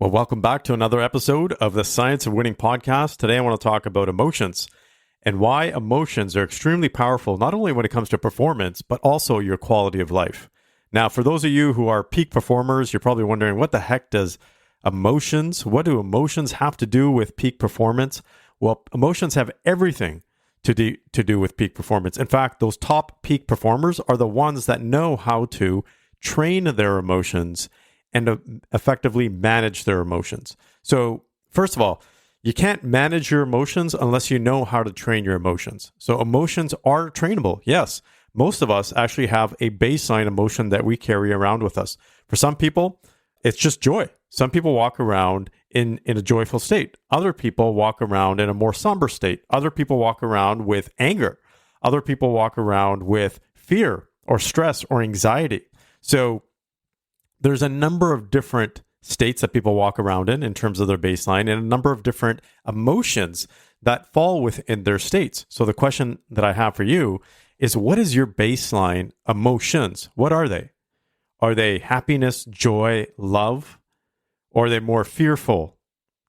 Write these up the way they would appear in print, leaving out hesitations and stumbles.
Well, welcome back to another episode of the Science of Winning podcast. Today, I want to talk about emotions and why emotions are extremely powerful, not only when it comes to performance, but also your quality of life. Now, for those of you who are peak performers, you're probably wondering, what the heck does what do emotions have to do with peak performance? Well, emotions have everything to do with peak performance. In fact, those top peak performers are the ones that know how to train their emotions and effectively manage their emotions. So, first of all, you can't manage your emotions unless you know how to train your emotions. So, emotions are trainable. Yes, most of us actually have a baseline emotion that we carry around with us. For some people, it's just joy. Some people walk around in a joyful state. Other people walk around in a more somber state. Other people walk around with anger. Other people walk around with fear or stress or anxiety. So, there's a number of different states that people walk around in terms of their baseline, and a number of different emotions that fall within their states. So the question that I have for you is, what is your baseline emotions? What are they? Are they happiness, joy, love? Or are they more fearful?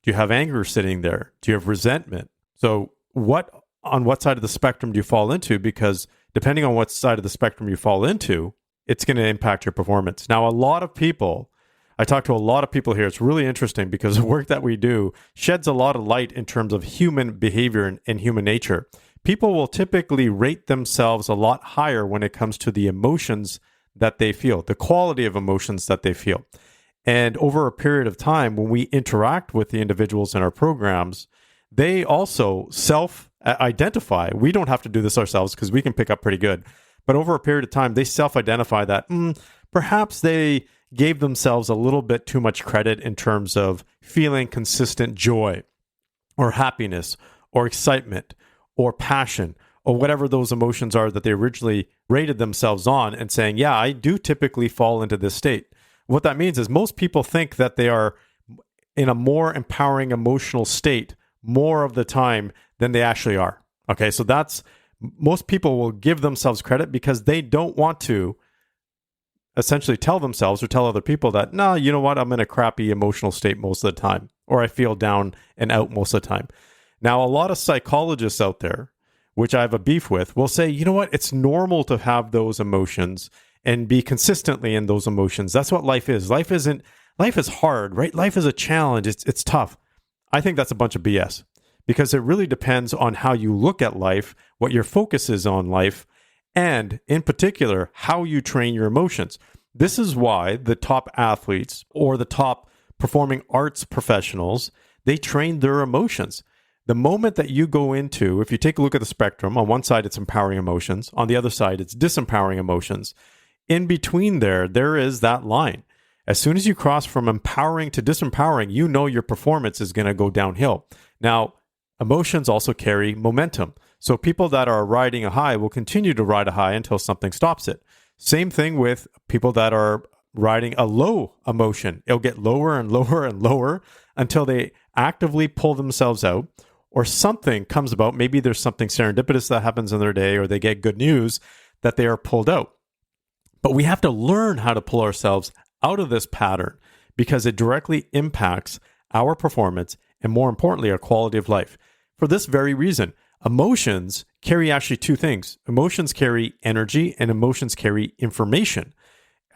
Do you have anger sitting there? Do you have resentment? So on what side of the spectrum do you fall into? Because depending on what side of the spectrum you fall into, it's going to impact your performance. Now, I talk to a lot of people here. It's really interesting because the work that we do sheds a lot of light in terms of human behavior and human nature. People will typically rate themselves a lot higher when it comes to the emotions that they feel, the quality of emotions that they feel. And over a period of time, when we interact with the individuals in our programs, they also self-identify. We don't have to do this ourselves because we can pick up pretty good. But over a period of time, they self-identify that perhaps they gave themselves a little bit too much credit in terms of feeling consistent joy or happiness or excitement or passion or whatever those emotions are that they originally rated themselves on, and saying, yeah, I do typically fall into this state. What that means is most people think that they are in a more empowering emotional state more of the time than they actually are. Okay, so most people will give themselves credit because they don't want to essentially tell themselves or tell other people that, no, you know what, I'm in a crappy emotional state most of the time, or I feel down and out most of the time. Now, a lot of psychologists out there, which I have a beef with, will say, you know what, it's normal to have those emotions and be consistently in those emotions. That's what life is. Life is hard, right? Life is a challenge. It's tough. I think that's a bunch of BS. Because it really depends on how you look at life, what your focus is on life, and in particular, how you train your emotions. This is why the top athletes or the top performing arts professionals, they train their emotions. The moment that you go into, if you take a look at the spectrum, on one side it's empowering emotions, on the other side it's disempowering emotions. In between there is that line. As soon as you cross from empowering to disempowering, you know your performance is going to go downhill. Now, emotions also carry momentum. So people that are riding a high will continue to ride a high until something stops it. Same thing with people that are riding a low emotion. It'll get lower and lower and lower until they actively pull themselves out, or something comes about. Maybe there's something serendipitous that happens in their day, or they get good news that they are pulled out. But we have to learn how to pull ourselves out of this pattern because it directly impacts our performance and, more importantly, our quality of life. For this very reason, emotions carry actually two things. Emotions carry energy and emotions carry information.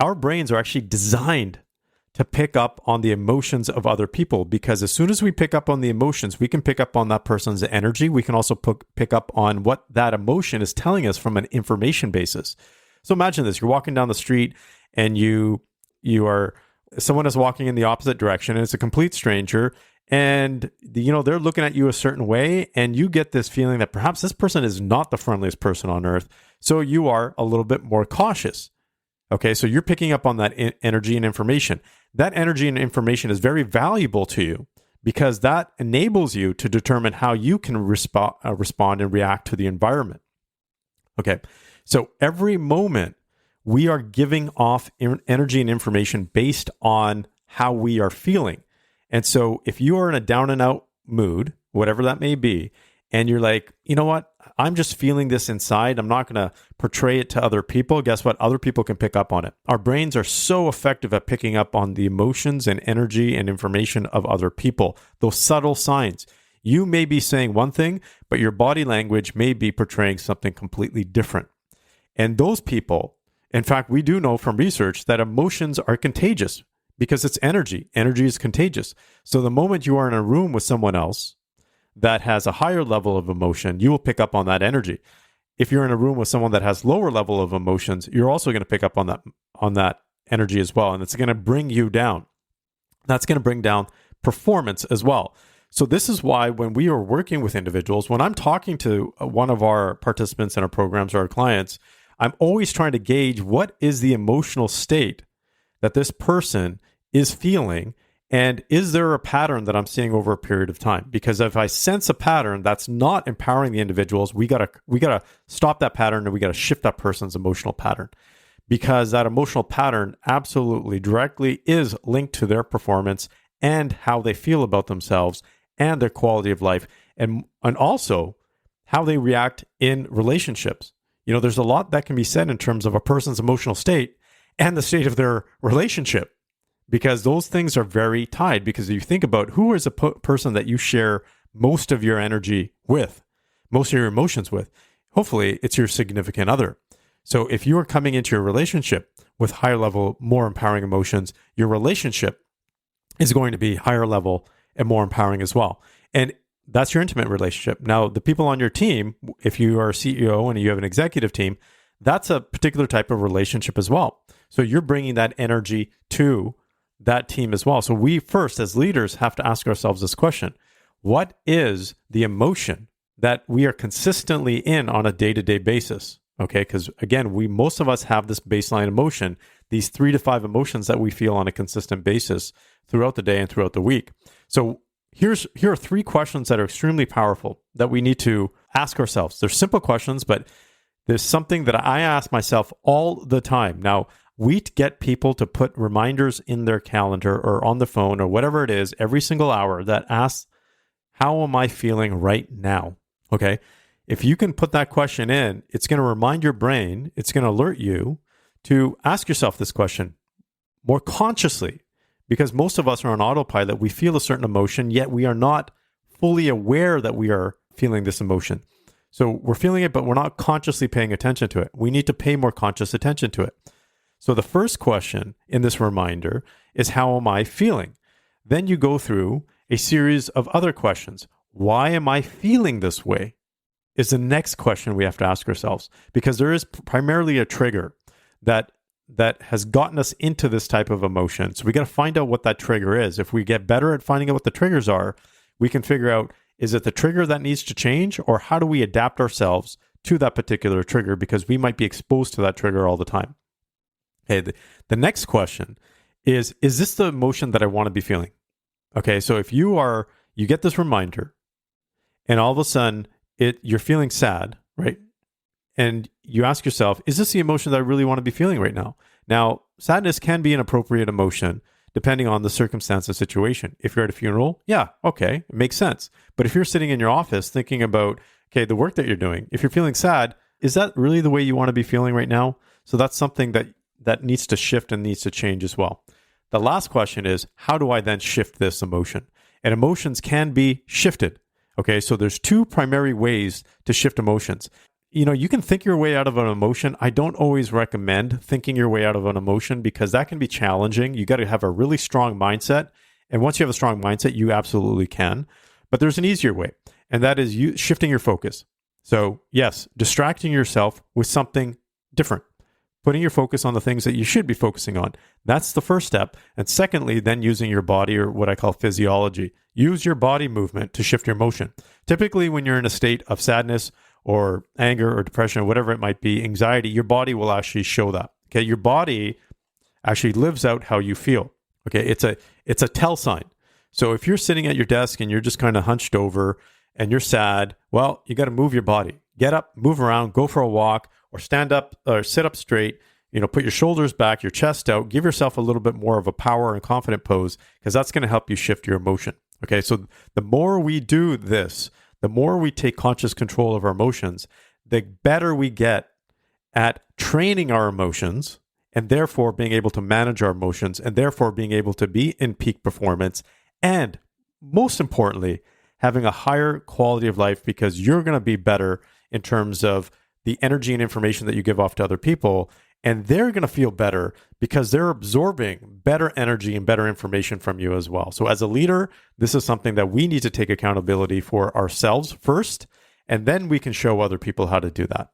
Our brains are actually designed to pick up on the emotions of other people, because as soon as we pick up on the emotions, we can pick up on that person's energy. We can also pick up on what that emotion is telling us from an information basis. So imagine this. You're walking down the street and someone is walking in the opposite direction, and it's a complete stranger. And, they're looking at you a certain way, and you get this feeling that perhaps this person is not the friendliest person on earth. So you are a little bit more cautious. Okay, so you're picking up on that energy and information. That energy and information is very valuable to you because that enables you to determine how you can respond and react to the environment. Okay, so every moment we are giving off energy and information based on how we are feeling. And so if you are in a down and out mood, whatever that may be, and you're like, you know what? I'm just feeling this inside. I'm not going to portray it to other people. Guess what? Other people can pick up on it. Our brains are so effective at picking up on the emotions and energy and information of other people, those subtle signs. You may be saying one thing, but your body language may be portraying something completely different. And those people, in fact, we do know from research that emotions are contagious because it's energy. Energy is contagious. So the moment you are in a room with someone else that has a higher level of emotion, you will pick up on that energy. If you're in a room with someone that has lower level of emotions, you're also going to pick up on that energy as well. And it's going to bring you down. That's going to bring down performance as well. So this is why when we are working with individuals, when I'm talking to one of our participants in our programs or our clients, I'm always trying to gauge what is the emotional state that this person is feeling, and is there a pattern that I'm seeing over a period of time? Because if I sense a pattern that's not empowering the individuals, we gotta stop that pattern, and we gotta shift that person's emotional pattern, because that emotional pattern absolutely directly is linked to their performance and how they feel about themselves and their quality of life, and also how they react in relationships. You know, there's a lot that can be said in terms of a person's emotional state and the state of their relationship, because those things are very tied. Because if you think about who is a person that you share most of your energy with, most of your emotions with, hopefully it's your significant other. So if you are coming into your relationship with higher level, more empowering emotions, your relationship is going to be higher level and more empowering as well. And that's your intimate relationship. Now, the people on your team, if you are a CEO and you have an executive team, that's a particular type of relationship as well. So you're bringing that energy to that team as well. So we first, as leaders, have to ask ourselves this question: what is the emotion that we are consistently in on a day-to-day basis? Okay, because again, most of us have this baseline emotion, these 3 to 5 emotions that we feel on a consistent basis throughout the day and throughout the week. So here are 3 questions that are extremely powerful that we need to ask ourselves. They're simple questions, but there's something that I ask myself all the time. Now, we get people to put reminders in their calendar or on the phone or whatever it is every single hour that asks, how am I feeling right now? Okay. If you can put that question in, it's going to remind your brain, it's going to alert you to ask yourself this question more consciously, because most of us are on autopilot. We feel a certain emotion, yet we are not fully aware that we are feeling this emotion. So we're feeling it, but we're not consciously paying attention to it. We need to pay more conscious attention to it. So the first question in this reminder is, how am I feeling? Then you go through a series of other questions. Why am I feeling this way? Is the next question we have to ask ourselves, because there is primarily a trigger that has gotten us into this type of emotion. So we got to find out what that trigger is. If we get better at finding out what the triggers are, we can figure out, is it the trigger that needs to change, or how do we adapt ourselves to that particular trigger, because we might be exposed to that trigger all the time. Okay, the next question is this the emotion that I want to be feeling? Okay, so if you get this reminder and all of a sudden you're feeling sad, right? And you ask yourself, is this the emotion that I really want to be feeling right now? Now, sadness can be an appropriate emotion depending on the circumstance and situation. If you're at a funeral, yeah, okay, it makes sense. But if you're sitting in your office thinking about, okay, the work that you're doing, if you're feeling sad, is that really the way you want to be feeling right now? So that's something that needs to shift and needs to change as well. The last question is, how do I then shift this emotion? And emotions can be shifted. Okay, so there's 2 primary ways to shift emotions. You know, you can think your way out of an emotion. I don't always recommend thinking your way out of an emotion, because that can be challenging. You got to have a really strong mindset. And once you have a strong mindset, you absolutely can. But there's an easier way, and that is you shifting your focus. So yes, distracting yourself with something different. Putting your focus on the things that you should be focusing on. That's the first step. And secondly, then using your body, or what I call physiology. Use your body movement to shift your emotion. Typically, when you're in a state of sadness or anger or depression or whatever it might be, anxiety, your body will actually show that. Okay, your body actually lives out how you feel. Okay, it's a tell sign. So if you're sitting at your desk and you're just kind of hunched over and you're sad, well, you got to move your body. Get up, move around, go for a walk, or stand up or sit up straight. You know, put your shoulders back, your chest out, give yourself a little bit more of a power and confident pose, because that's going to help you shift your emotion. Okay, so the more we do this, the more we take conscious control of our emotions, the better we get at training our emotions and therefore being able to manage our emotions and therefore being able to be in peak performance and, most importantly, having a higher quality of life because you're going to be better in terms of the energy and information that you give off to other people. And they're going to feel better because they're absorbing better energy and better information from you as well. So as a leader, this is something that we need to take accountability for ourselves first, and then we can show other people how to do that.